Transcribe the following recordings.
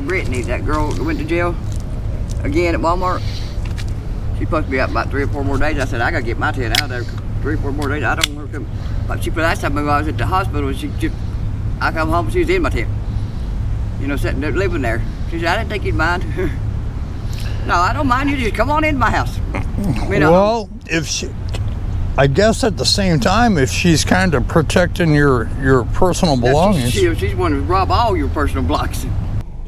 Brittany, that girl that went to jail again at Walmart. She's supposed to be out about 3 or 4 more days. I said, I gotta get my 10 out of there. 3 or 4 more days. I don't want to come. But last time I was at the hospital, I come home, she was in my tent. You know, sitting there, living there. She said, I didn't think you'd mind. No, I don't mind you. Just come on into my house. Well, if she, I guess at the same time, if she's kind of protecting your personal belongings. She's one to rob all your personal blocks.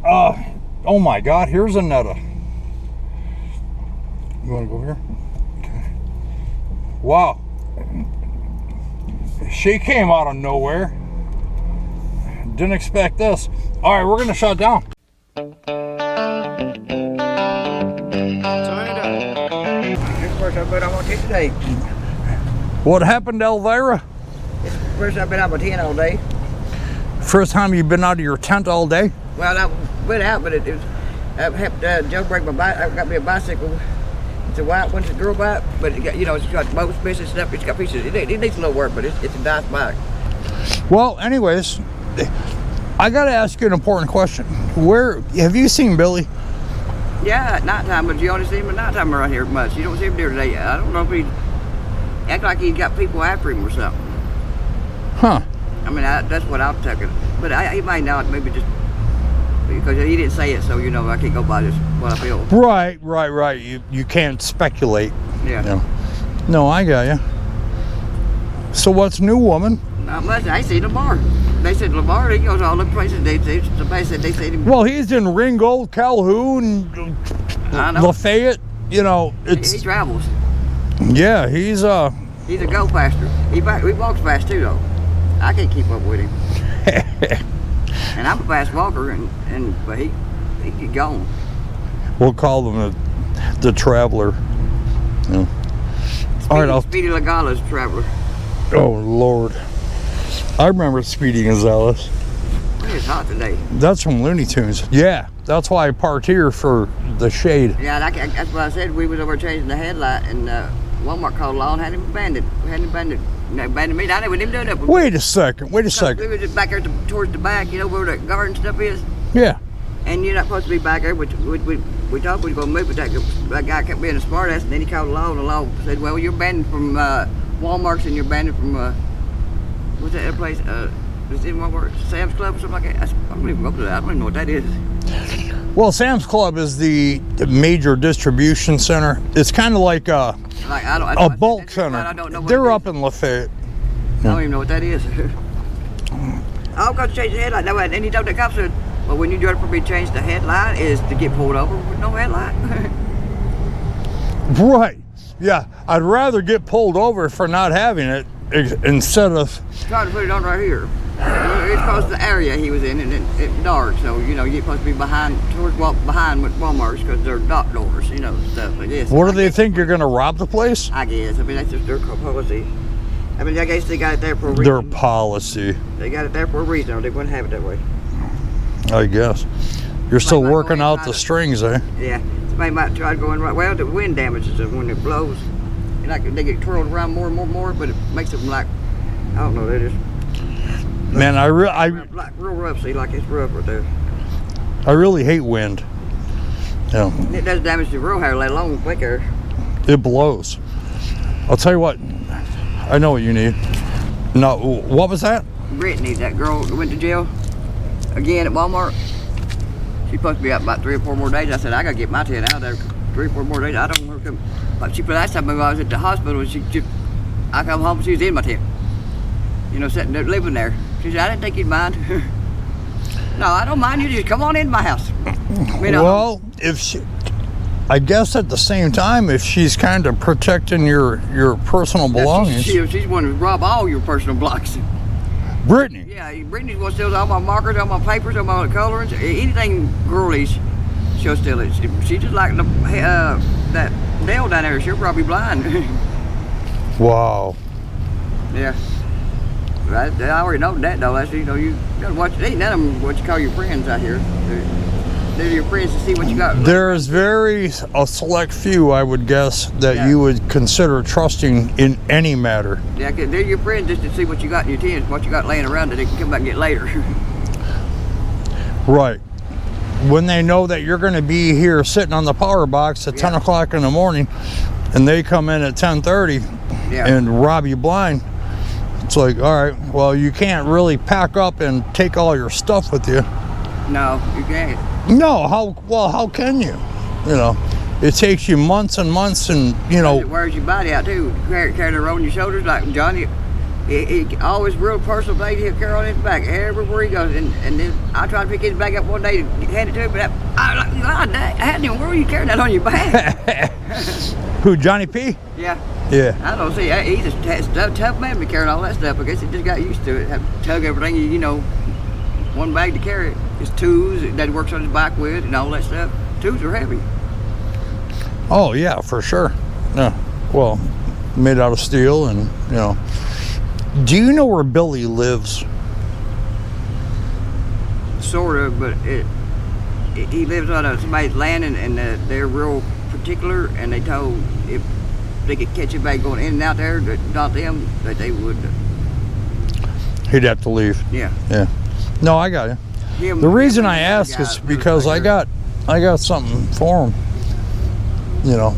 Oh my God, here's another. You want to go here? Okay. Wow. She came out of nowhere. Didn't expect this. All right, we're going to shut down. Turn it up. This is the first I've been on my tent today. What happened, Elvira? It's the first I've been out my tent all day. First time you've been out of your tent all day? Well, I went out, but it was, I helped Joe break my bike. I got me a bicycle. It's a white one, it's a girl bike, but it got, you know, it's got most pieces stuff. It's got pieces. It needs a little work, but it's a nice bike. Well, anyways, I got to ask you an important question. Where have you seen Billy? Yeah, at nighttime, but you only see him at nighttime around here much. You don't see him during the day. I don't know if he act like he's got people after him or something. Huh? I mean, that's what I'm taking. But he might not, maybe just because he didn't say it, so you know I can't go by just what I feel. Right. You can't speculate. Yeah. You know. No, I got you. So what's new, woman? Not much. I see Lamar. They said Lamar, he goes all the places. Somebody said they said him. Well, he's in Ringgold, Calhoun, Lafayette. You know, he travels. Yeah, he's a go faster. He walks fast too, though. I can't keep up with him. And I'm a fast walker, but he get going. We'll call him the traveler. Yeah. All right, Speedy Lagala's traveler. Oh Lord, I remember Speedy Gonzales. It's hot today. That's from Looney Tunes. Yeah, that's why I parked here for the shade. Yeah, that's what I said. We was over changing the headlight, and Walmart called along, had him abandoned. Abandoned me. I didn't even do that. Wait a second. We were just back there towards the back, you know, where the garden stuff is. Yeah. And you're not supposed to be back there, which we thought we were going to move, but that guy kept being a smart ass, and then he called along, and the law said, well, you're abandoned from Walmart's, and you're abandoned from, what's that other place? Is it Walmart? Sam's Club or something like that? I don't even go to that. I don't even know what that is. Well, Sam's Club is the major distribution center. It's kind of like a bulk center. They're up in Lafayette. I don't even know what that is. I'll go change the headlight. No, and he told the cop, said, well, when you drive for me to change the headlight is to get pulled over with no headlight. Right. Yeah. I'd rather get pulled over for not having it instead of trying to put it on right here. It's because the area he was in, and it's dark, so you know you're supposed to be behind with Walmart's because they're dock doors, you know, stuff like this. What do they think, you're going to rob the place? I guess. I mean, that's just their policy. I mean, I guess they got it there for a reason. Their policy. They got it there for a reason, or they wouldn't have it that way. I guess. You're still working out the strings, eh? Yeah. Somebody might try to go in right. Well, the wind damages it when it blows. And they get twirled around more and more, but it makes them like, I don't know, they just. Man, like real rough, see, like it's rough right there. I really hate wind. Yeah. It does damage the real hair, let alone quick hair. It blows. I'll tell you what, I know what you need. No, what was that? Brittany, that girl that went to jail again at Walmart. She's supposed to be out about 3 or 4 more days. I said, I gotta get my 10 out of there. 3 or 4 more days. I don't want to come. But last time I was at the hospital, I come home, she was in my tent. You know, sitting there, living there. She said, I didn't think you'd mind. No, I don't mind you. Just come on into my house. Well, I guess at the same time, if she's kind of protecting your personal belongings. She's one to rob all your personal blocks. Brittany? Yeah, Brittany's going to steal all my markers, all my papers, all my colorings, anything girlish, she'll steal it. She just like that Dale down there, she'll probably blind. Wow. Yeah. I already know that though. That's, you know, you gotta watch. Ain't none of them what you call your friends out here. They're your friends to see what you got. There's a select few, I would guess, that you would consider trusting in any matter. Yeah, they're your friends just to see what you got in your tins, what you got laying around that they can come back and get later. Right. when they know that you're going to be here sitting on the power box at 10 o'clock in the morning, and they come in at 10:30 and rob you blind, it's like, all right, well, you can't really pack up and take all your stuff with you. No, you can't. No, how can you? You know, it takes you months and months, and you know. It wears your body out too. Carrying it around your shoulders like Johnny. He always real personal things he'll carry on his back everywhere he goes. And then I tried to pick his bag up one day to hand it to him, but I was like, God, how in the world are you carrying that on your back? Who, Johnny P? Yeah. Yeah. I don't see. He's a tough man to carry all that stuff. I guess he just got used to it. Have to tug everything, you know, one bag to carry. His tools that he works on his bike with and all that stuff. Tools are heavy. Oh yeah, for sure. Yeah. Well, made out of steel, and you know. Do you know where Billy lives? Sort of, but he lives on somebody's land, and they're real particular, and they told if they could catch anybody going in and out there, not them, that they would. He'd have to leave. Yeah. Yeah. No, I got you. The reason I ask is because I got something for him. You know.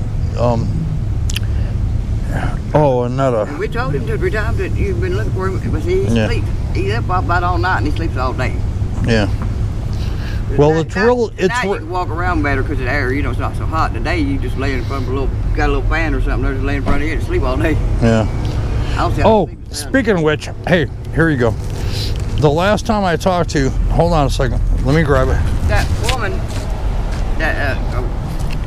Oh, another. And we told him 2 or 3 times that you've been looking for him, but he sleeps. He's up about all night and he sleeps all day. Yeah. Well, it's real. It's night you can walk around better because of the air. You know, it's not so hot. Today you just lay in front of got a little fan or something. They're just laying in front of you and sleep all day. Yeah. Oh, speaking of which, hey, here you go. The last time I talked to you, hold on a second. Let me grab it. That woman. That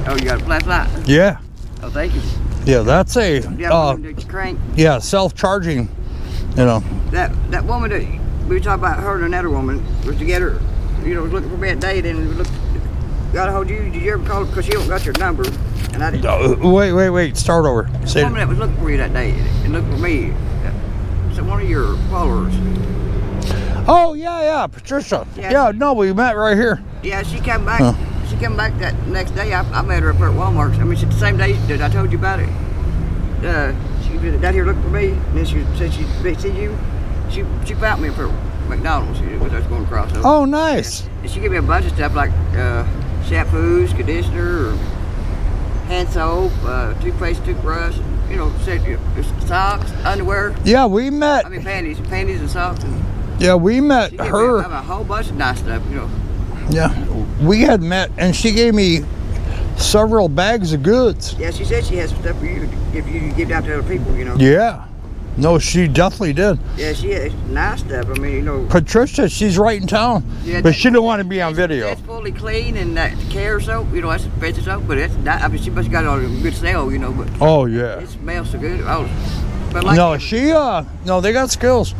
oh, you got a flashlight? Yeah. Oh, thank you. Yeah, that's a crank. Yeah, self-charging. You know. That woman that we were talking about, her and another woman was together. You know, was looking for me that day. Then got a hold of you. Did you ever call her? Because she don't got your number, and I didn't. Wait. Start over. The woman that was looking for you that day and looked for me. So one of your followers. Oh yeah, Patricia. Yeah, no, we met right here. Yeah, she came back. Huh. She came back that next day. I met her up there at Walmart. I mean, it's the same day that I told you about it. She was down here looking for me, and then she said she'd see you. She found me up at McDonald's as I was going across. So, oh, nice. And she gave me a bunch of stuff like shampoos, conditioner, hand soap, toothpaste, toothbrush, you know, socks, underwear. Yeah, we met. I mean, panties and socks. And yeah, we met her. I have a whole bunch of nice stuff, you know. Yeah, we had met, and she gave me several bags of goods. Yeah, she said she has some stuff for you to give out to other people, you know. Yeah. No, she definitely did. Yeah, she has nice stuff. I mean, you know. Patricia, she's right in town, but she didn't want to be on video. That's fully clean, and that Care soap, you know, that's expensive soap, but it's not, I mean, she must have got it on a good sale, you know. But oh yeah. It smells so good. Oh, but like no, no, they got skills.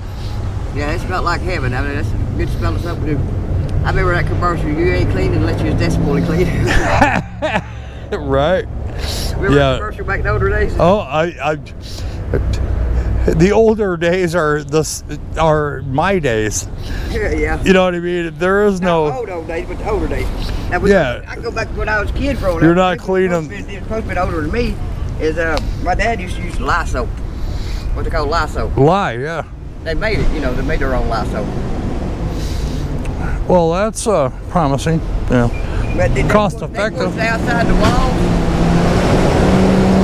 Yeah, it smelled like heaven. I mean, that's a good smell of soap. I remember that commercial. You ain't clean unless you're that's fully clean. Right. Remember that commercial back in the older days? Oh, the older days are my days. Yeah. You know what I mean? There is no old days, but the older days. Now, yeah. I can go back to when I was a kid for all that. You're not cleaning. It's supposed to be older than me. Is my dad used to use lye soap. What they call lye soap. Lye, yeah. They made it. You know, they made their own lye soap. Well, that's promising. Yeah. But cost effective. They outside the walls.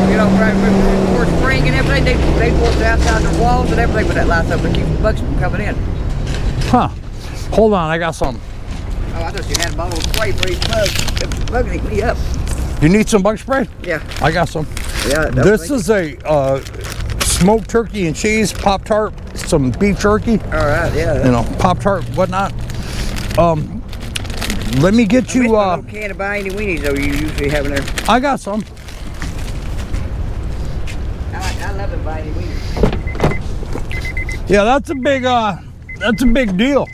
You know, right before spring and everything, they worked outside the walls and everything with that lye soap to keep the bugs from coming in. Huh. Hold on, I got something. Oh, I thought you had a bottle of spray for each bug. The bugs eat me up. You need some bug spray? Yeah. I got some. Yeah. This is a smoked turkey and cheese, Pop-Tart, some beef jerky. All right, yeah. You know, Pop-Tart, whatnot. Let me get you a can of buy any weenies though you usually have in there. I got some. I love to buy any weenies. Yeah, that's a big deal.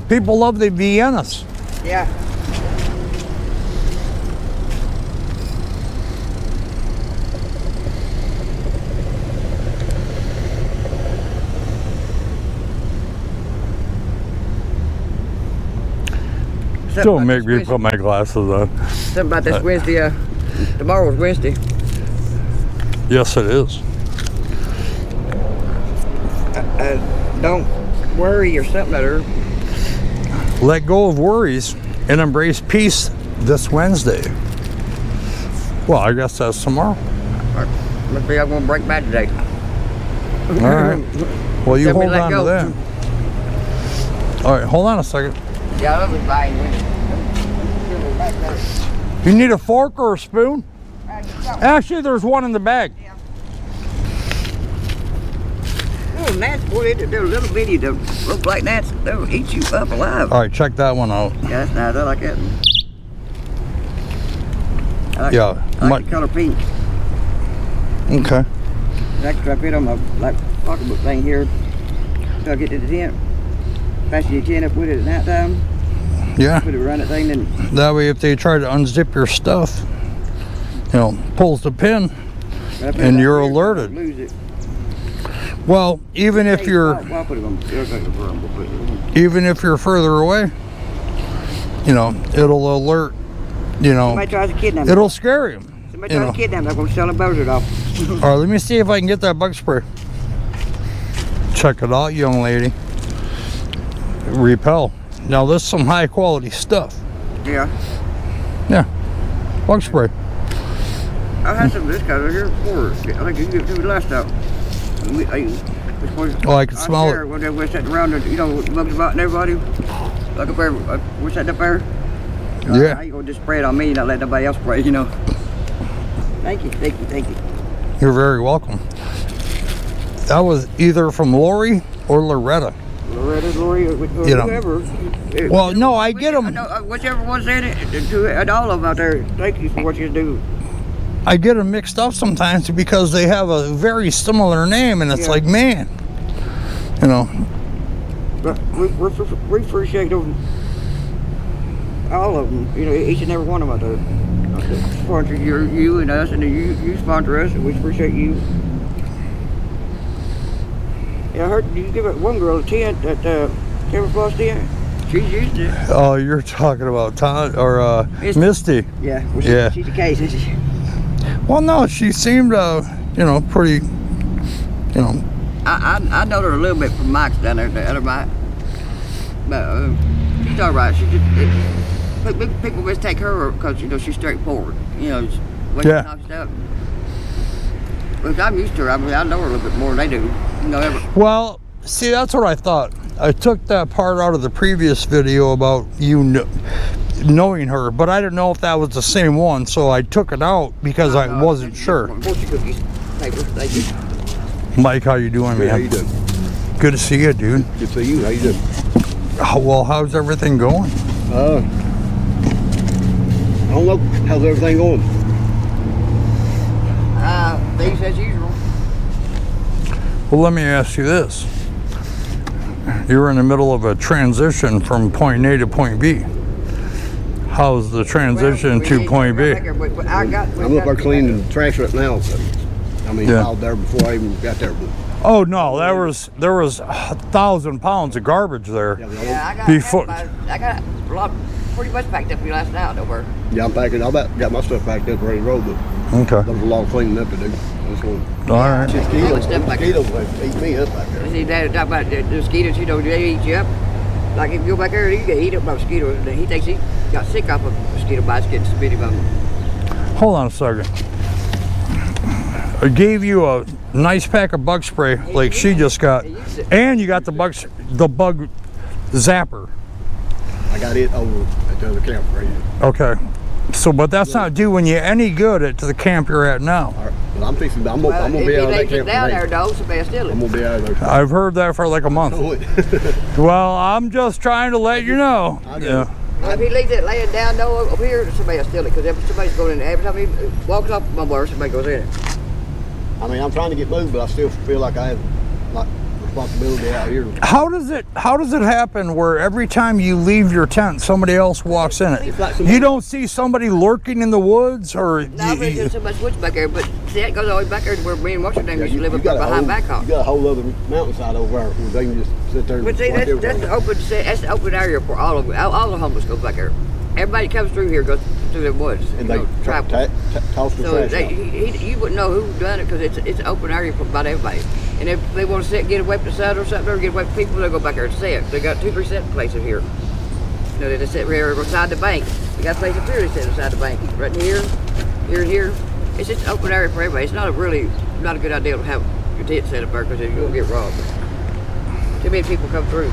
People love the Viennas. Yeah. Don't make me put my glasses on. Something about this Wednesday. Tomorrow's Wednesday. Yes, it is. Don't worry or something at her. let go of worries and embrace peace this Wednesday. Well, I guess that's tomorrow. Must be I'm gonna break bad today. All right. Well, you hold on to that. All right, hold on a second. Yeah, I was buying. You need a fork or a spoon? Actually, there's one in the bag. Yeah. Oh, gnats, boy, they're little bitty. They look like gnats. They'll eat you up alive. All right, check that one out. Yeah, that's nice. I like that. I like the color pink. Okay. I can fit on my pocketbook thing here. So I get to the tent. Fasten your tent up with it at night time. Yeah. Put it around that thing, then. That way, if they try to unzip your stuff, you know, pulls the pin, and you're alerted. Lose it. Well, even if you're further away, you know, it'll alert. You know, somebody tries to kidnap it'll scare him. Somebody tries to kidnap him. I'm gonna sell him buzzard off. All right, let me see if I can get that bug spray. Check it out, young lady. Repel. Now, this is some high quality stuff. Yeah. Yeah. Bug spray. I had some of this guy over here before. I think you gave it last time. Oh, I can smell it. When they were sitting around, you know, bugs about and everybody. Like up there, we're sitting up there. Yeah. How you gonna just spray it on me, not let nobody else spray, you know? Thank you, thank you, thank you. You're very welcome. That was either from Laurie or Loretta. Loretta, Laurie, or whoever. Well, no, I get them. Whichever one said it, and all of them out there, thank you for what you do. I get them mixed up sometimes because they have a very similar name, and it's like, man, you know. But we appreciate them, all of them, you know, each and every one of them out there. Sponsor you and us, and you sponsor us, and we appreciate you. Yeah, I heard you give it one girl a tent at Camouflage tent. She's used it. Oh, you're talking about Misty. Yeah, well, she's the case, isn't she? Well, no, she seemed, you know, pretty, you know. I know her a little bit from Mike's down there, the other Mike. But she's all right. She just, people mistake her because, you know, she's straightforward. You know, when she talks up. But I'm used to her. I mean, I know her a little bit more than they do. You know, Well, see, that's what I thought. I took that part out of the previous video about you knowing her, but I didn't know if that was the same one, so I took it out because I wasn't sure. Mike, how you doing, man? How you doing? Good to see you, dude. Good to see you. How you doing? Well, how's everything going? I don't know. How's everything going? Things as usual. Well, let me ask you this. You're in the middle of a transition from point A to point B. How's the transition to point B? I'm up there cleaning the trash right now. So, I mean, I was there before I even got there. But oh no, there was 1,000 pounds of garbage there. Yeah, I got a lot, pretty much packed up here last night over. Yeah, I'm packing. I got my stuff packed up ready to roll, but okay. There was a lot of cleaning up to do. All right. Mosquitoes eat me up back there. See, Dad talk about the mosquitoes, you know, they eat you up. Like if you go back there, you get eaten up by mosquitoes, and he thinks he got sick off of mosquito bites, getting spitty by them. Hold on a second. I gave you a nice pack of bug spray, like she just got, and you got the bug zapper. I got it over at the other camp right here. Okay. So, but that's not doing you any good at the camp you're at now. All right. Well, I'm fixing. I'm gonna be out of that camp down there, though, somebody steal it. I'm gonna be out of there. I've heard that for like a month. Well, I'm just trying to let you know. Yeah. If he leaves it laying down though up here, somebody will steal it because if somebody's going in there, every time he walks off my bar, somebody goes in it. I mean, I'm trying to get moved, but I still feel like I have like responsibility out here. How does it happen where every time you leave your tent, somebody else walks in it? Like you don't see somebody lurking in the woods, or no, but there's so much woods back there. But see, that goes all the way back there to where me and what's her name used to live up there behind Backhawk. You got a whole other mountainside over there where they can just sit there. But see, that's the open area for all of all the homeless go back there. Everybody comes through here, goes through the woods, and they travel. Toss the trash out. You wouldn't know who done it because it's an open area for about everybody. And if they want to sit, get away from the sun or something, or get away from people, they go back there and sit. They got 2-3 sitting places here. You know, they just sit here beside the bank. You got a place up here to sit beside the bank. Right here, here, and here. It's just an open area for everybody. It's not a good idea to have your tent set up there because you're going to get robbed. Too many people come through.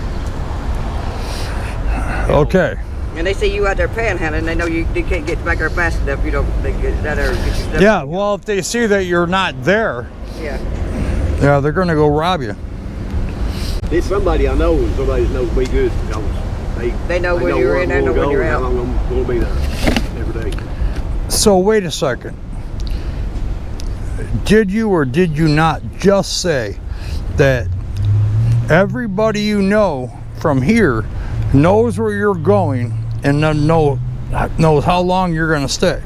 Okay. And they see you out there panhandling, they know you can't get back there fast enough. You don't they get out there and get your stuff. Yeah, well, if they see that you're not there, yeah, they're going to go rob you. There's somebody I know, and somebody that knows me good. They know when you're in there, know when you're out. How long I'm going to be there every day. So wait a second. Did you or did you not just say that everybody you know from here knows where you're going and knows how long you're going to stay?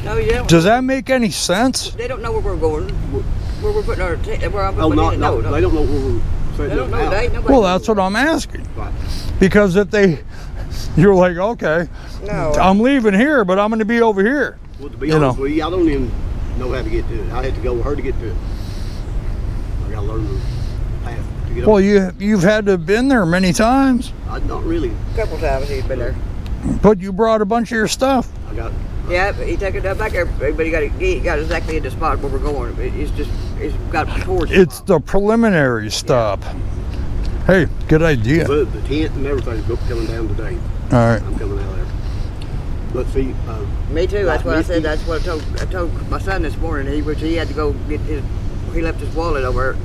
No, yeah. Does that make any sense? They don't know where we're going. Where we're putting our where I'm putting it. No, they don't know where we're setting They don't know. up. Nobody Well, that's what I'm asking. Right. Because if you're like, okay, No. I'm leaving here, but I'm going to be over here. Well, to be honest with you, I don't even know how to get to it. I had to go with her to get to it. I got to learn the path to get Well, up. you've had to have been there many times. Not really. A couple times he's been there. But you brought a bunch of your stuff. I got. Yeah, but he took it back there, but he got exactly in the spot where we're going. It's got towards. It's the preliminary stop. Hey, good idea. The tent and everything's coming down today. All right. I'm coming out there. But see. Me too. That's what I said. That's what I told my son this morning. He had to go get his. He left his wallet over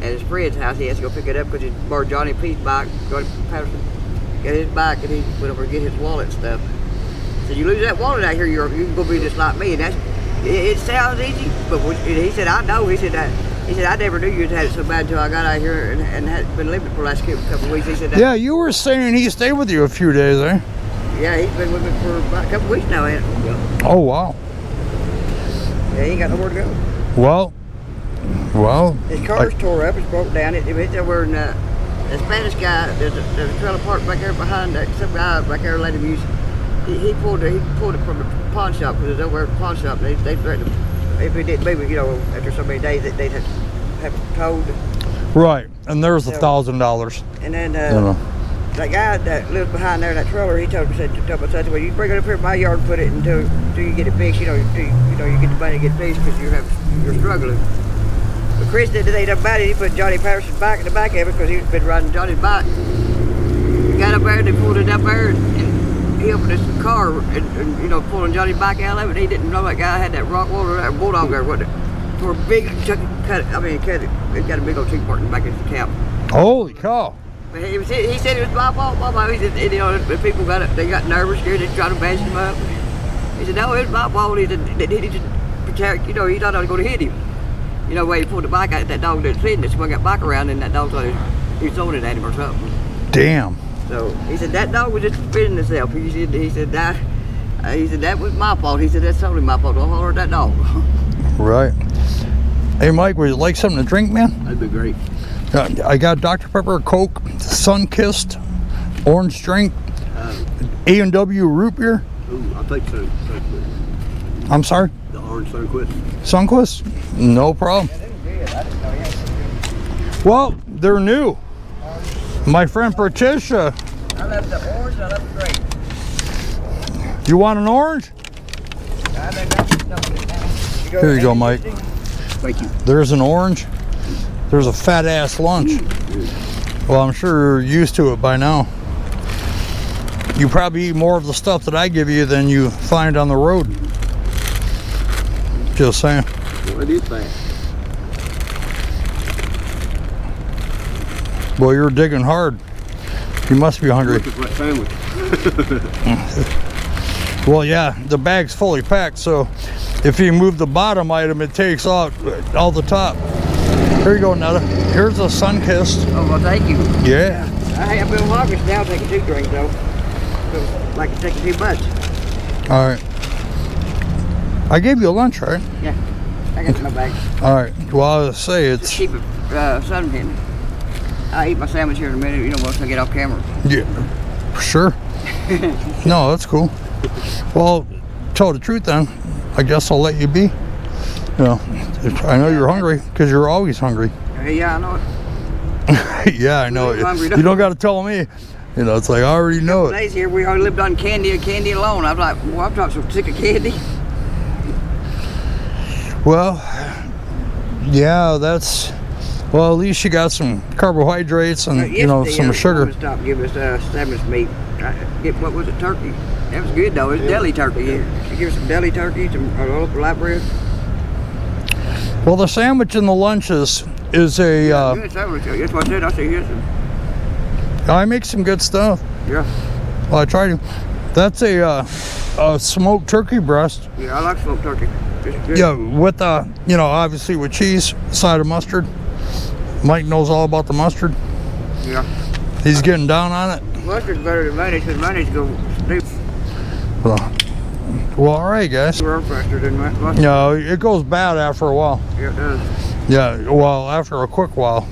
at his friend's house. He has to go pick it up because he borrowed Johnny P's bike. Johnny Patterson got his bike, and he went over to get his wallet and stuff. So you lose that wallet out here, you're gonna be just like me. And it sounds easy, but he said I know. He said I never knew you'd had it so bad until I got out here and had been living for the last couple of weeks. He said that, yeah, you were saying he stayed with you a few days, eh? Yeah, he's been with me for about a couple of weeks now, ain't it? Yeah. Oh wow. Yeah, he ain't got nowhere to go. Well. His car's tore up. It's broke down. It's over in the Spanish guy. There's a trailer park back there behind that. Some guy back there let him use. He pulled it from the pawn shop because it was over at the pawn shop. They threatened him if he didn't move it, after so many days they'd have it towed. Right, and there's $1,000. And then that guy that lives behind there in that trailer, he told me, well, you bring it up here in my yard and put it until you get it fixed. You get the money to get it fixed because you're struggling. But Chris did today about it. He put Johnny Patterson's bike in the back of it because he's been riding Johnny's bike. He got up there and they pulled it up there and he opened his car and pulling Johnny's bike out of it. He didn't know that guy had that rock water, that bulldog there, wasn't it? For a big cut it. It got a big old tree part in the back of his cab. Holy cow. But he said it was my fault. He said, the people they got nervous, scared, they tried to bash him up. He said, no, it was my fault. He said, he just protect, he thought I was going to hit him. When he pulled the bike out, that dog didn't fit, and this one got back around, and that dog thought he was throwing it at him or something. Damn. So he said that dog was just defending himself. He said that was my fault. He said that's totally my fault. Don't holler at that dog. Right. Hey Mike, would you like something to drink, man? That'd be great. I got Dr. Pepper, Coke, Sun-Kissed, orange drink, A&W root beer. Ooh, I'll take some. I'm sorry? The orange Sunquist. Sunquist? No problem. Well, they're new. My friend Patricia. I love the orange and I love the grape. You want an orange? Here you go, Mike. Thank you. There's an orange. There's a fat ass lunch. Well, I'm sure you're used to it by now. You probably eat more of the stuff that I give you than you find on the road. Just saying. Well, it is fat. Boy, you're digging hard. You must be hungry. Look at that sandwich. Well, yeah, the bag's fully packed, so if you move the bottom item, it takes out all the top. Here you go, Netta. Here's a Sun-Kissed. Oh, well, thank you. Yeah. I have been walking now taking 2 drinks, though. So, like to take too much. All right. I gave you a lunch, right? Yeah. I got my bag. All right. Well, I was say it's. Keep it sun-hidden. I'll eat my sandwich here in a minute, once I get off camera. Yeah. Sure. No, that's cool. Well, tell the truth then. I guess I'll let you be. I know you're hungry because you're always hungry. Yeah, I know it. Yeah, I know. Hungry, you don't got to tell me. You know, it's like, I already know it. Days here, we already lived on candy and candy alone. I was like, well, I'm not so sick of candy. Well, yeah, that's, well, at least you got some carbohydrates and, you know, some sugar. Stop giving us salmon meat. What was it, turkey? That was good though. It was deli turkey. She gave us some deli turkey, some local light bread. Well, the sandwich in the lunches is a. Good sandwich. That's what I said. I said yes. I make some good stuff. Yeah. Well, I try to. That's a smoked turkey breast. Yeah, I like smoked turkey. It's good. Yeah, with you know, obviously with cheese, side of mustard. Mike knows all about the mustard. Yeah. He's getting down on it. Mustard's better than mayonnaise because mayonnaise goes deep. Well, all right, guys. We're faster than mustard. No, it goes bad after a while. Yeah, it does. Yeah, well, after a quick while.